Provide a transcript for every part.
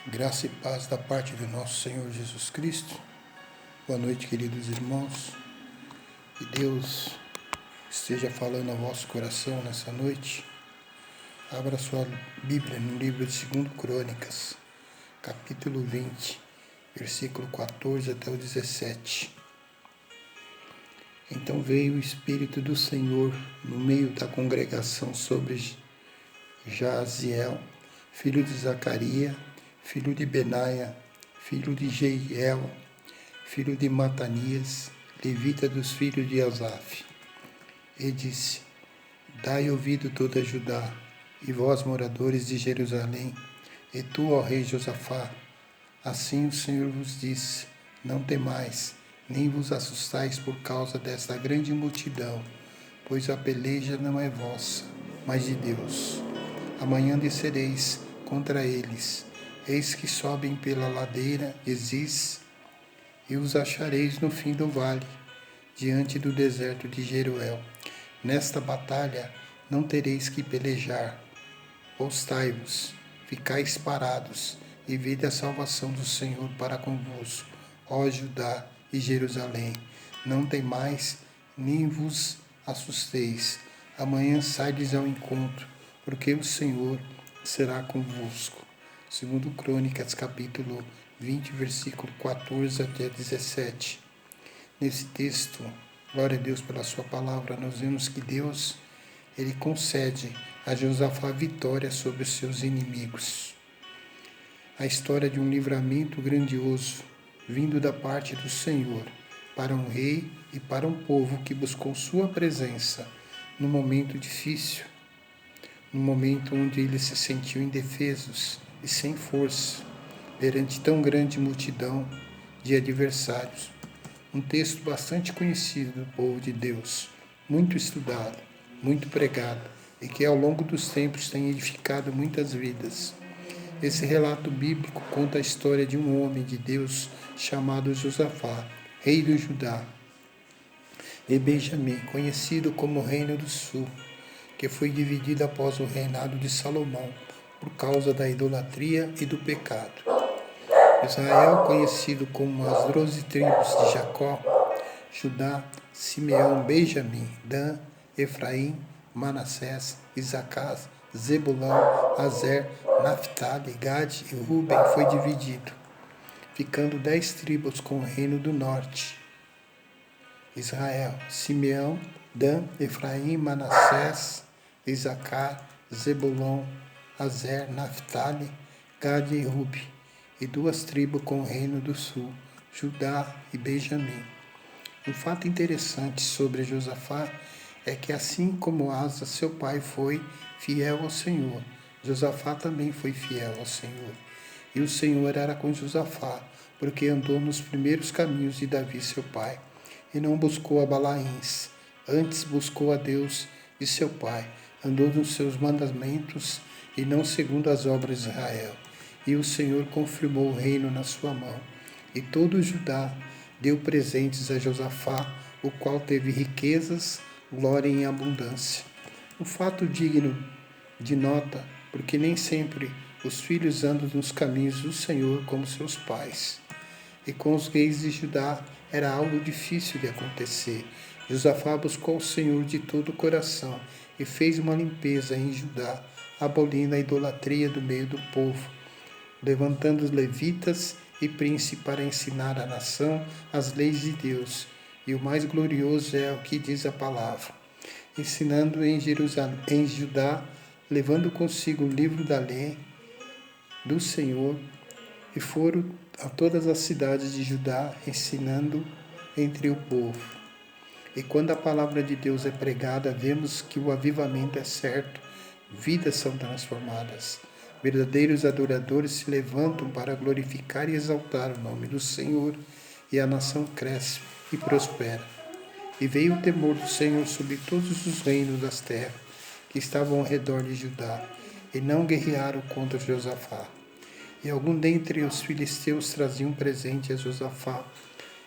Graça e paz da parte de nosso Senhor Jesus Cristo. Boa noite, queridos irmãos. Que Deus esteja falando ao vosso coração nessa noite. Abra sua Bíblia no livro de 2 Crônicas, capítulo 20, versículo 14 até o 17. Então veio o Espírito do Senhor no meio da congregação sobre Jaziel, filho de Zacarias, filho de Benaia, filho de Jeiel, filho de Matanias, levita dos filhos de Asaf. E disse: Dai ouvido toda Judá, e vós, moradores de Jerusalém, e tu, ó rei Josafá, assim o Senhor vos disse: Não temais, nem vos assustais por causa desta grande multidão, pois a peleja não é vossa, mas de Deus. Amanhã descereis contra eles. Eis que sobem pela ladeira Eziz, e os achareis no fim do vale, diante do deserto de Jeruel. Nesta batalha não tereis que pelejar. Postai-vos, ficais parados, e vede a salvação do Senhor para convosco, ó Judá e Jerusalém. Não temais, nem vos assusteis. Amanhã saides ao encontro, porque o Senhor será convosco. 2 Crônicas, capítulo 20, versículo 14 até 17. Nesse texto, glória a Deus pela sua palavra, nós vemos que Deus, Ele concede a Josafá vitória sobre os seus inimigos. A história de um livramento grandioso, vindo da parte do Senhor, para um rei e para um povo que buscou sua presença no momento difícil, no momento onde eles se sentiam indefesos e sem força, perante tão grande multidão de adversários. Um texto bastante conhecido do povo de Deus, muito estudado, muito pregado, e que ao longo dos tempos tem edificado muitas vidas. Esse relato bíblico conta a história de um homem de Deus chamado Josafá, rei do Judá, e Benjamim, conhecido como Reino do Sul, que foi dividido após o reinado de Salomão, por causa da idolatria e do pecado. Israel, conhecido como as 12 tribos de Jacó, Judá, Simeão, Benjamim, Dan, Efraim, Manassés, Isacar, Zebulão, Azer, Naftali, Gade e Ruben foi dividido, ficando 10 tribos com o reino do norte. Israel, Simeão, Dan, Efraim, Manassés, Isacar, Zebulon, Azer, Naftali, Gade e Ruben, e 2 tribos com o reino do sul, Judá e Benjamim. Um fato interessante sobre Josafá é que, assim como Asa, seu pai, foi fiel ao Senhor, Josafá também foi fiel ao Senhor. E o Senhor era com Josafá, porque andou nos primeiros caminhos de Davi, seu pai, e não buscou a Balaíns, antes buscou a Deus de seu pai, andou nos seus mandamentos e não segundo as obras de Israel. E o Senhor confirmou o reino na sua mão. E todo Judá deu presentes a Josafá, o qual teve riquezas, glória em abundância. Um fato digno de nota, porque nem sempre os filhos andam nos caminhos do Senhor como seus pais. E com os reis de Judá era algo difícil de acontecer. Josafá buscou o Senhor de todo o coração e fez uma limpeza em Judá, abolindo a idolatria do meio do povo, levantando os levitas e príncipes para ensinar à nação as leis de Deus. E o mais glorioso é o que diz a palavra, ensinando em Jerusalém, em Judá, levando consigo o livro da lei do Senhor, e foram a todas as cidades de Judá, ensinando entre o povo. E quando a palavra de Deus é pregada, vemos que o avivamento é certo, vidas são transformadas. Verdadeiros adoradores se levantam para glorificar e exaltar o nome do Senhor, e a nação cresce e prospera. E veio o temor do Senhor sobre todos os reinos das terras que estavam ao redor de Judá, e não guerrearam contra Josafá. E algum dentre os filisteus traziam presente a Josafá,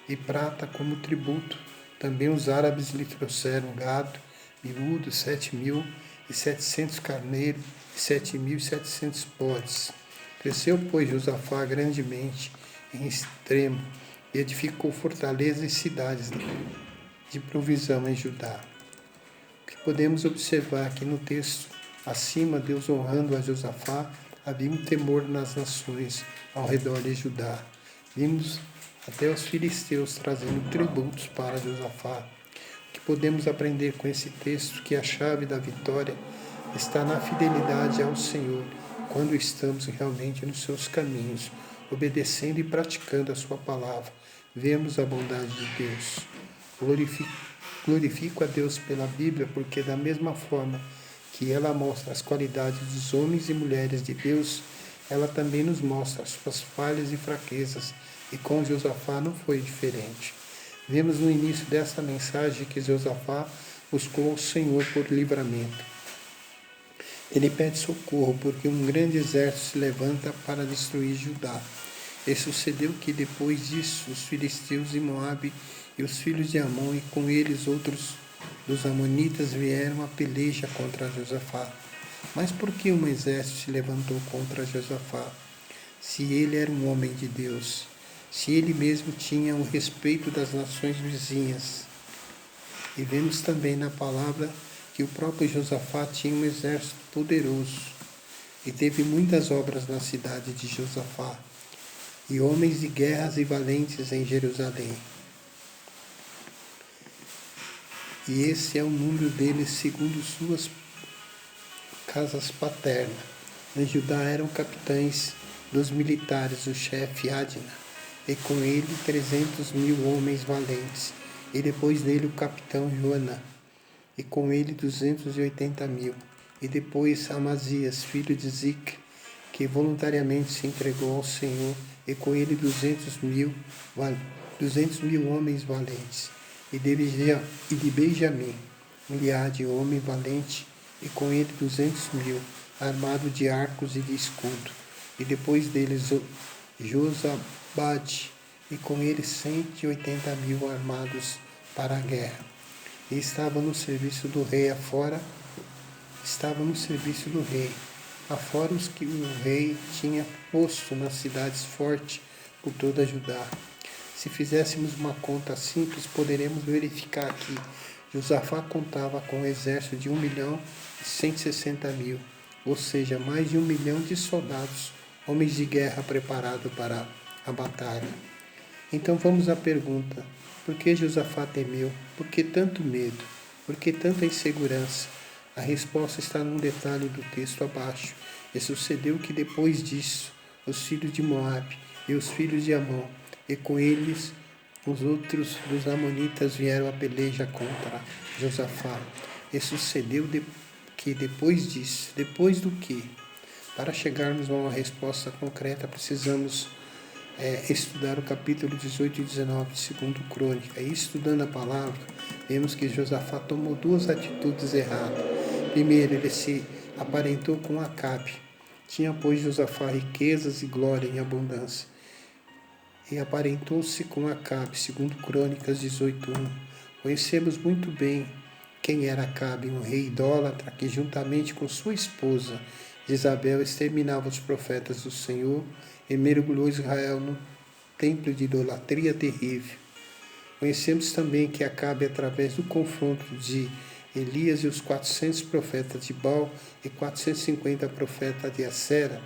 e prata como tributo. Também os árabes lhe trouxeram gado, miúdo, 7.700 carneiros, e 7.700 bodes. Cresceu, pois, Josafá grandemente, em extremo, e edificou fortalezas e cidades de provisão em Judá. O que podemos observar aqui no texto, acima, Deus honrando a Josafá, havia um temor nas nações ao redor de Judá. Vimos até os filisteus trazendo tributos para Josafá. O que podemos aprender com esse texto? Que a chave da vitória está na fidelidade ao Senhor, quando estamos realmente nos seus caminhos, obedecendo e praticando a sua palavra. Vemos a bondade de Deus. Glorifico a Deus pela Bíblia, porque da mesma forma que ela mostra as qualidades dos homens e mulheres de Deus, ela também nos mostra as suas falhas e fraquezas, e com Josafá não foi diferente. Vemos no início desta mensagem que Josafá buscou ao Senhor por livramento. Ele pede socorro porque um grande exército se levanta para destruir Judá. E sucedeu que depois disso os filisteus e Moabe e os filhos de Amon e com eles outros dos amonitas vieram a peleja contra Josafá. Mas por que um exército se levantou contra Josafá? Se ele era um homem de Deus, se ele mesmo tinha o respeito das nações vizinhas. E vemos também na palavra que o próprio Josafá tinha um exército poderoso e teve muitas obras na cidade de Josafá e homens de guerras e valentes em Jerusalém. E esse é o número deles segundo suas casas paternas. Em Judá eram capitães dos militares, o chefe Adna, e com ele 300.000 homens valentes, e depois dele o capitão Joanã, e com ele 280.000, e depois Amazias, filho de Zicre, que voluntariamente se entregou ao Senhor, e com ele 200.000 homens valentes, e de Benjamim, Eliade, homem valente, e com ele 200.000, armado de arcos e de escudo, e depois deles Josabade, e com ele 180.000 armados para a guerra. E estava no serviço do rei afora, afora os que o rei tinha posto nas cidades fortes por toda Judá. Se fizéssemos uma conta simples, poderemos verificar que Josafá contava com um exército de 1.160.000, ou seja, mais de 1 milhão de soldados, homens de guerra preparados para a batalha. Então vamos à pergunta: por que Josafá temeu? Por que tanto medo? Por que tanta insegurança? A resposta está num detalhe do texto abaixo. E sucedeu que depois disso, os filhos de Moabe e os filhos de Amon, e com eles os outros dos amonitas vieram a peleja contra Josafá. E sucedeu que depois disso, depois do que? Para chegarmos a uma resposta concreta, precisamos estudar o capítulo 18 e 19 de 2 Crônica. E estudando a palavra, vemos que Josafá tomou duas atitudes erradas. Primeiro, ele se aparentou com Acabe. Tinha, pois, Josafá riquezas e glória em abundância. E aparentou-se com Acabe, 2 Crônicas 18:1. Conhecemos muito bem quem era Acabe, um rei idólatra que, juntamente com sua esposa Jezabel, exterminava os profetas do Senhor e mergulhou Israel num templo de idolatria terrível. Conhecemos também que Acabe, através do confronto de Elias e os 400 profetas de Baal e 450 profetas de Acera,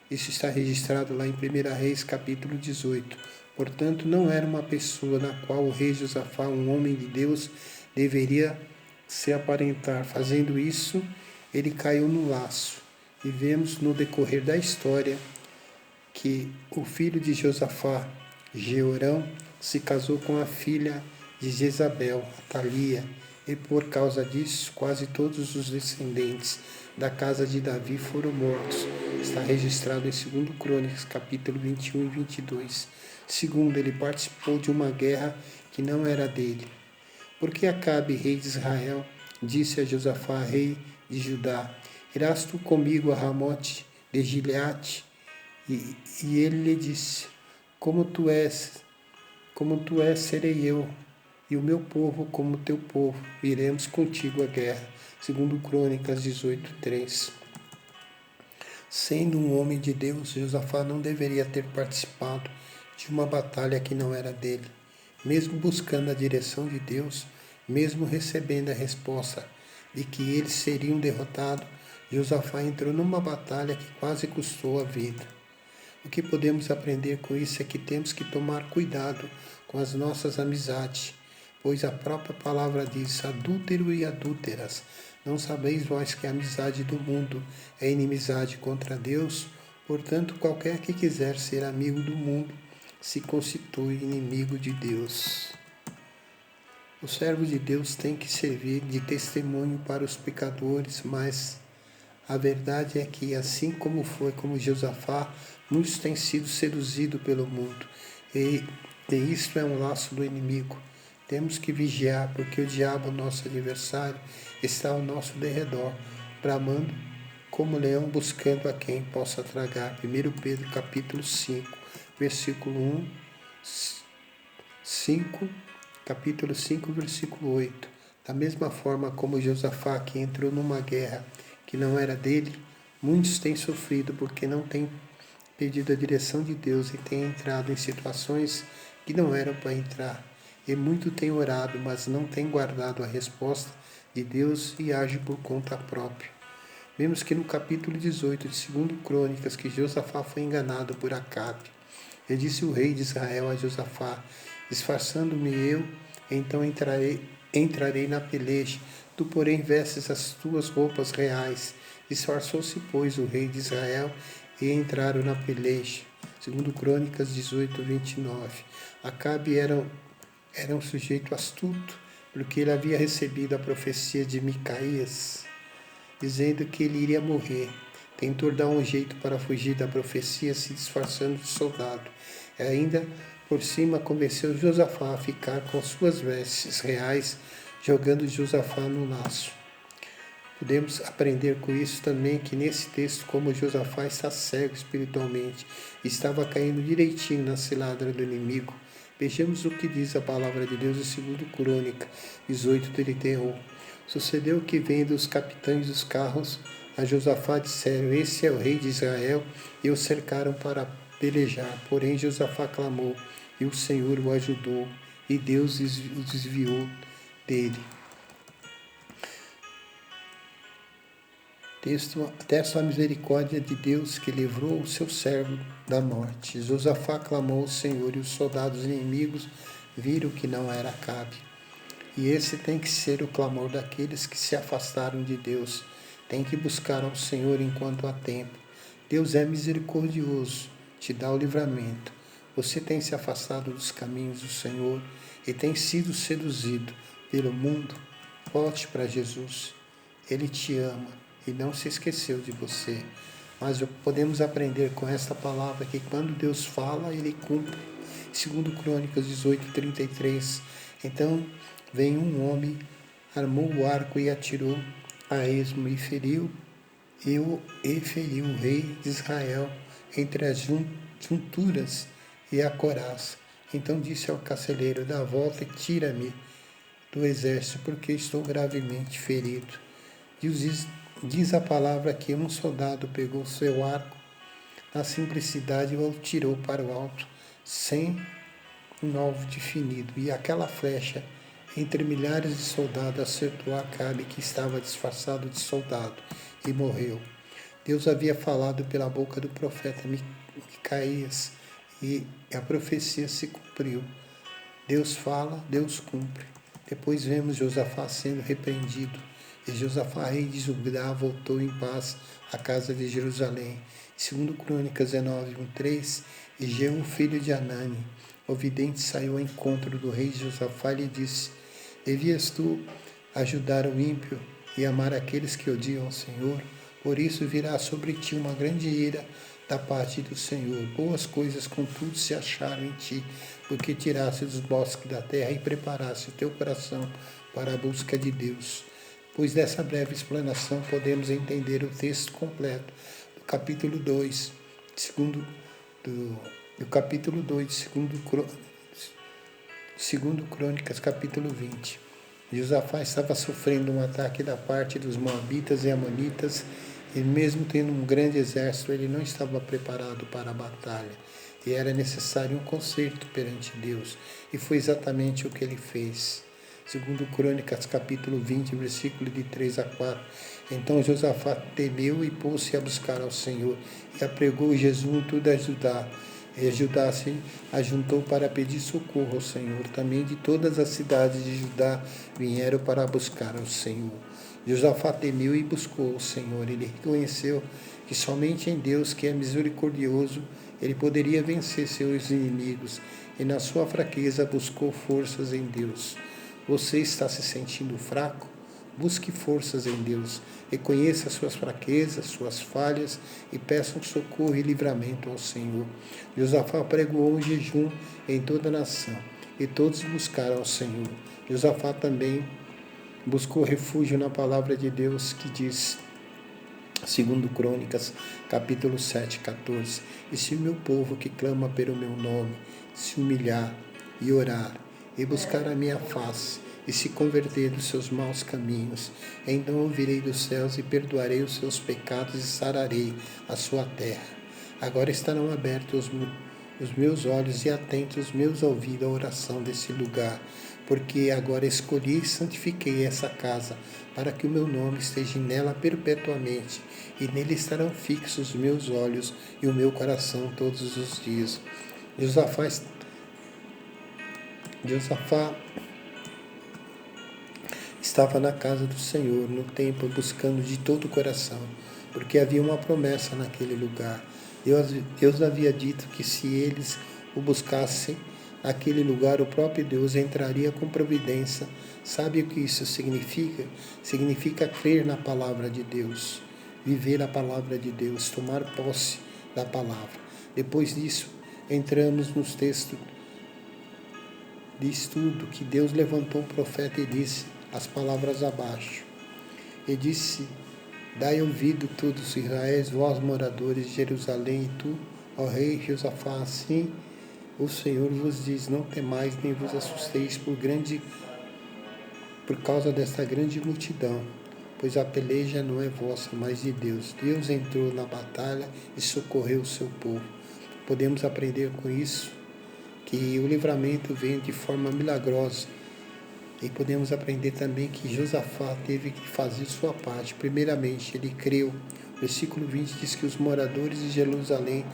isso está registrado lá em 1 Reis, capítulo 18. Portanto, não era uma pessoa na qual o rei Josafá, um homem de Deus, deveria se aparentar. Fazendo isso, ele caiu no laço. E vemos no decorrer da história que o filho de Josafá, Jeorão, se casou com a filha de Jezabel, Atalia, e por causa disso, quase todos os descendentes da casa de Davi foram mortos. Está registrado em 2 Crônicas, capítulo 21 e 22. Segundo, ele participou de uma guerra que não era dele. Porque Acabe, rei de Israel, disse a Josafá, rei de Judá: irás tu comigo a Ramote de Gileade? E ele lhe disse: como tu és, serei eu, e o meu povo como teu povo, iremos contigo à guerra. 2 Crônicas 18:3. Sendo um homem de Deus, Josafá não deveria ter participado de uma batalha que não era dele. Mesmo buscando a direção de Deus, mesmo recebendo a resposta de que eles seriam derrotados, Josafá entrou numa batalha que quase custou a vida. O que podemos aprender com isso é que temos que tomar cuidado com as nossas amizades, pois a própria palavra diz: adúltero e adúlteras, não sabeis vós que a amizade do mundo é inimizade contra Deus? Portanto, qualquer que quiser ser amigo do mundo se constitui inimigo de Deus. O servo de Deus tem que servir de testemunho para os pecadores, mas a verdade é que, assim como foi com Josafá, muitos têm sido seduzidos pelo mundo, e isto é um laço do inimigo. Temos que vigiar, porque o diabo, nosso adversário, está ao nosso derredor, bramando como leão, buscando a quem possa tragar. 1 Pedro capítulo 5, versículo 1, 5, capítulo 5, versículo 8. Da mesma forma como Josafá, que entrou numa guerra que não era dele, muitos têm sofrido porque não têm pedido a direção de Deus e têm entrado em situações que não eram para entrar. E muito têm orado, mas não têm guardado a resposta de Deus e agem por conta própria. Vemos que no capítulo 18 de 2 Crônicas que Josafá foi enganado por Acabe. E disse o rei de Israel a Josafá: disfarçando-me eu, então entrarei na peleja. Tu, porém, vestes as tuas roupas reais. Disfarçou-se, pois, o rei de Israel e entraram na peleja. 2 Crônicas 18, 29. Acabe era um sujeito astuto, porque ele havia recebido a profecia de Micaías, dizendo que ele iria morrer. Tentou dar um jeito para fugir da profecia, se disfarçando de soldado. E ainda por cima convenceu Josafá a ficar com suas vestes reais, jogando Josafá no laço. Podemos aprender com isso também que nesse texto, como Josafá está cego espiritualmente, estava caindo direitinho na cilada do inimigo. Vejamos o que diz a palavra de Deus em 2 Crônica 18:31. Sucedeu que, vendo os capitães dos carros, a Josafá disseram: esse é o rei de Israel, e o cercaram para pelejar. Porém Josafá clamou, e o Senhor o ajudou, e Deus o desviou dele. Texto a misericórdia de Deus que livrou o seu servo da morte. Josafá clamou ao Senhor, e os soldados inimigos viram que não era Acabe. E esse tem que ser o clamor daqueles que se afastaram de Deus. Tem que buscar ao Senhor enquanto há tempo. Deus é misericordioso, te dá o livramento. Você tem se afastado dos caminhos do Senhor e tem sido seduzido pelo mundo? Volte para Jesus. Ele te ama e não se esqueceu de você. Mas podemos aprender com esta palavra que quando Deus fala, Ele cumpre. 2 Crônicas 18:33. Então veio um homem, armou o arco e atirou a esmo e feriu o rei de Israel entre as junturas e a coraça. Então disse ao carcereiro: dá a volta e tira-me do exército, porque estou gravemente ferido. Diz a palavra que um soldado pegou seu arco na simplicidade e o tirou para o alto, sem um alvo definido. E aquela flecha, entre milhares de soldados, acertou Acabe, que estava disfarçado de soldado, e morreu. Deus havia falado pela boca do profeta Micaías, e a profecia se cumpriu. Deus fala, Deus cumpre. Depois vemos Josafá sendo repreendido. E Josafá, rei de Judá, voltou em paz à casa de Jerusalém. 2 Crônicas 19:3. E Jeú, filho de Anani, o vidente, saiu ao encontro do rei Josafá e lhe disse: devias tu ajudar o ímpio e amar aqueles que odiam o Senhor? Por isso virá sobre ti uma grande ira da parte do Senhor. Boas coisas, contudo, se acharam em ti, porque tiraste dos bosques da terra e preparaste o teu coração para a busca de Deus. Pois dessa breve explanação podemos entender o texto completo do capítulo 2, do capítulo 2 de 2 Crônicas, capítulo 20. Josafá estava sofrendo um ataque da parte dos moabitas e amonitas, E mesmo tendo um grande exército, ele não estava preparado para a batalha. E era necessário um conserto perante Deus. E foi exatamente o que ele fez. Segundo Crônicas, capítulo 20, versículo de 3 a 4. Então Josafá temeu e pôs-se a buscar ao Senhor, e apregou jejum em toda a Judá. E Judá se ajuntou para pedir socorro ao Senhor. Também de todas as cidades de Judá vieram para buscar ao Senhor. Josafá temeu e buscou o Senhor. Ele reconheceu que somente em Deus, que é misericordioso, ele poderia vencer seus inimigos. E na sua fraqueza buscou forças em Deus. Você está se sentindo fraco? Busque forças em Deus. Reconheça suas fraquezas, suas falhas e peça um socorro e livramento ao Senhor. Josafá pregou um jejum em toda a nação e todos buscaram ao Senhor. Josafá também buscou refúgio na palavra de Deus que diz, segundo Crônicas, capítulo 7, 14. E se o meu povo que clama pelo meu nome se humilhar e orar e buscar a minha face e se converter dos seus maus caminhos, então ouvirei dos céus e perdoarei os seus pecados e sararei a sua terra. Agora estarão abertos os meus olhos e atentos os meus ouvidos à oração desse lugar, porque agora escolhi e santifiquei essa casa, para que o meu nome esteja nela perpetuamente, e nele estarão fixos os meus olhos e o meu coração todos os dias. Josafá estava na casa do Senhor, no templo, buscando de todo o coração, porque havia uma promessa naquele lugar. Deus havia dito que se eles o buscassem naquele lugar, o próprio Deus entraria com providência. Sabe o que isso significa? Significa crer na palavra de Deus, viver a palavra de Deus, tomar posse da palavra. Depois disso, entramos nos textos de estudo que Deus levantou um profeta e disse as palavras abaixo. E disse: dai ouvido todos Israel, vós moradores de Jerusalém, e tu, ó rei Josafá, assim o Senhor vos diz: não temais nem vos assusteis por causa desta grande multidão, pois a peleja não é vossa, mas de Deus. Deus entrou na batalha e socorreu o seu povo. Podemos aprender com isso que o livramento vem de forma milagrosa. E podemos aprender também que Josafá teve que fazer sua parte. Primeiramente, ele creu. Versículo 20 diz que os moradores de Jerusalém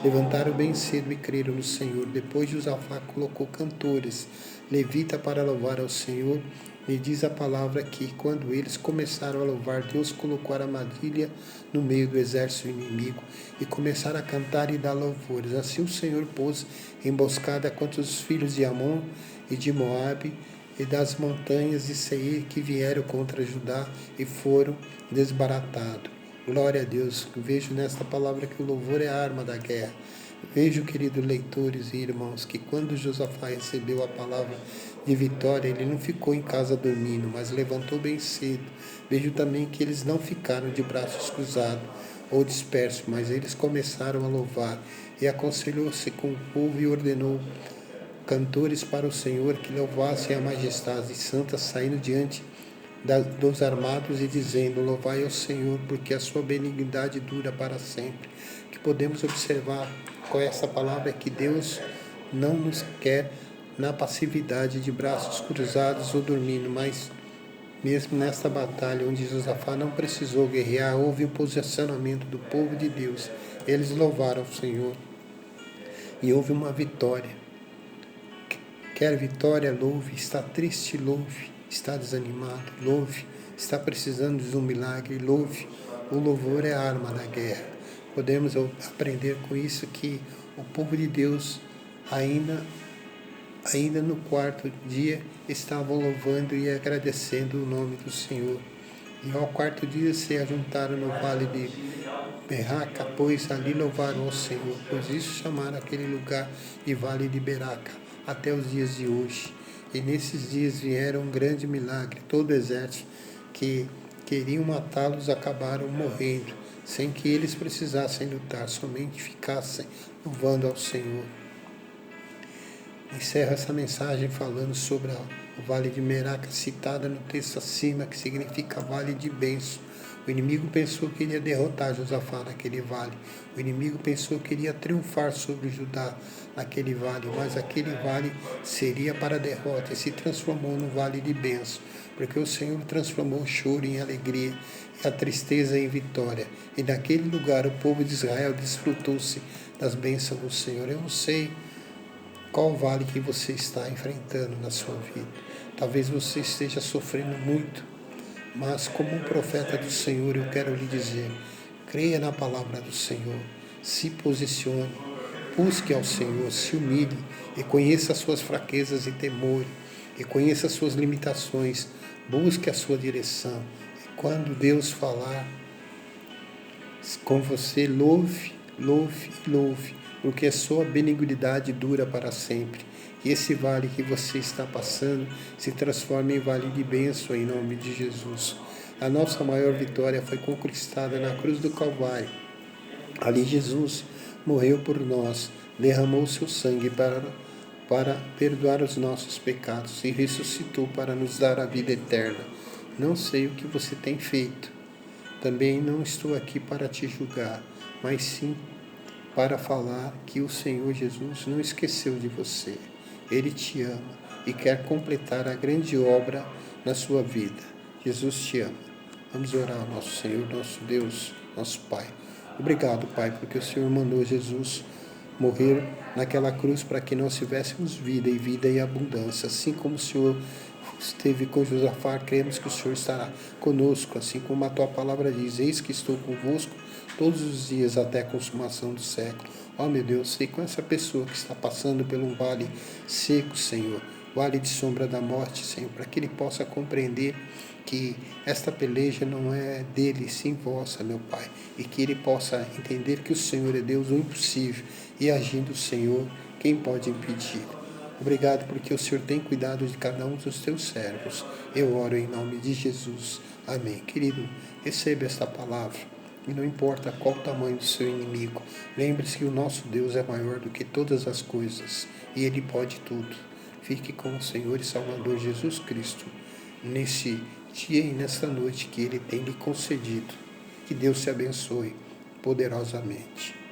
levantaram bem cedo e creram no Senhor. Depois Josafá colocou cantores, levita para louvar ao Senhor. E diz a palavra que quando eles começaram a louvar, Deus colocou armadilha no meio do exército inimigo e começaram a cantar e dar louvores. Assim o Senhor pôs emboscada contra os filhos de Amon e de Moabe e das montanhas de Seir que vieram contra Judá e foram desbaratados. Glória a Deus. Vejo nesta palavra que o louvor é a arma da guerra. Vejo, queridos leitores e irmãos, que quando Josafá recebeu a palavra de vitória, ele não ficou em casa dormindo, mas levantou bem cedo. Vejo também que eles não ficaram de braços cruzados ou dispersos, mas eles começaram a louvar e aconselhou-se com o povo e ordenou cantores para o Senhor que louvassem a majestade santa, saindo diante dos armados e dizendo: louvai ao Senhor, porque a sua benignidade dura para sempre. O que podemos observar com essa palavra é que Deus não nos quer na passividade de braços cruzados ou dormindo, mas mesmo nesta batalha onde Josafá não precisou guerrear, houve um posicionamento do povo de Deus. Eles louvaram ao Senhor e houve uma vitória. Quer vitória, louve. Está triste, louve. Está desanimado, louve. Está precisando de um milagre, louve. O louvor é a arma da guerra. Podemos aprender com isso que o povo de Deus ainda no quarto dia estavam louvando e agradecendo o nome do Senhor. E ao quarto dia se ajuntaram no vale de Beraca, pois ali louvaram ao Senhor. Pois isso chamaram aquele lugar de vale de Beraca até os dias de hoje. E nesses dias vieram um grande milagre. Todo o exército que queriam matá-los acabaram morrendo, sem que eles precisassem lutar, somente ficassem louvando ao Senhor. Encerro essa mensagem falando sobre o Vale de Beraca, citada no texto acima, que significa Vale de Bênção, O inimigo pensou que iria derrotar Josafá naquele vale. O inimigo pensou que iria triunfar sobre Judá naquele vale, mas aquele vale seria para a derrota e se transformou num vale de bênção, porque o Senhor transformou o choro em alegria e a tristeza em vitória. E naquele lugar o povo de Israel desfrutou-se das bênçãos do Senhor. Eu não sei qual vale que você está enfrentando na sua vida. Talvez você esteja sofrendo muito, mas como um profeta do Senhor eu quero lhe dizer, creia na palavra do Senhor, se posicione, busque ao Senhor, se humilhe e conheça as suas fraquezas e temores, e conheça as suas limitações, busque a sua direção. E quando Deus falar com você, louve, louve, louve, porque a sua benignidade dura para sempre. Que esse vale que você está passando se transforme em vale de bênção em nome de Jesus. A nossa maior vitória foi conquistada na cruz do Calvário. Ali Jesus morreu por nós, derramou seu sangue para perdoar os nossos pecados e ressuscitou para nos dar a vida eterna. Não sei o que você tem feito. Também não estou aqui para te julgar, mas sim para falar que o Senhor Jesus não esqueceu de você. Ele te ama e quer completar a grande obra na sua vida. Jesus te ama. Vamos orar ao nosso Senhor, nosso Deus, nosso Pai. Obrigado, Pai, porque o Senhor mandou Jesus morrer naquela cruz para que nós tivéssemos vida e vida em abundância. Assim como o Senhor esteve com Josafá, cremos que o Senhor estará conosco, assim como a tua palavra diz, eis que estou convosco todos os dias até a consumação do século. Ó meu Deus, sei com essa pessoa que está passando por um vale seco, Senhor, vale de sombra da morte, Senhor, para que ele possa compreender que esta peleja não é dele, sim vossa, meu Pai, e que ele possa entender que o Senhor é Deus o impossível, e agindo o Senhor, quem pode impedir? Obrigado porque o Senhor tem cuidado de cada um dos teus servos. Eu oro em nome de Jesus. Amém. Querido, receba esta palavra. E não importa qual o tamanho do seu inimigo, lembre-se que o nosso Deus é maior do que todas as coisas e Ele pode tudo. Fique com o Senhor e Salvador Jesus Cristo nesse dia e nessa noite que Ele tem lhe concedido. Que Deus te abençoe poderosamente.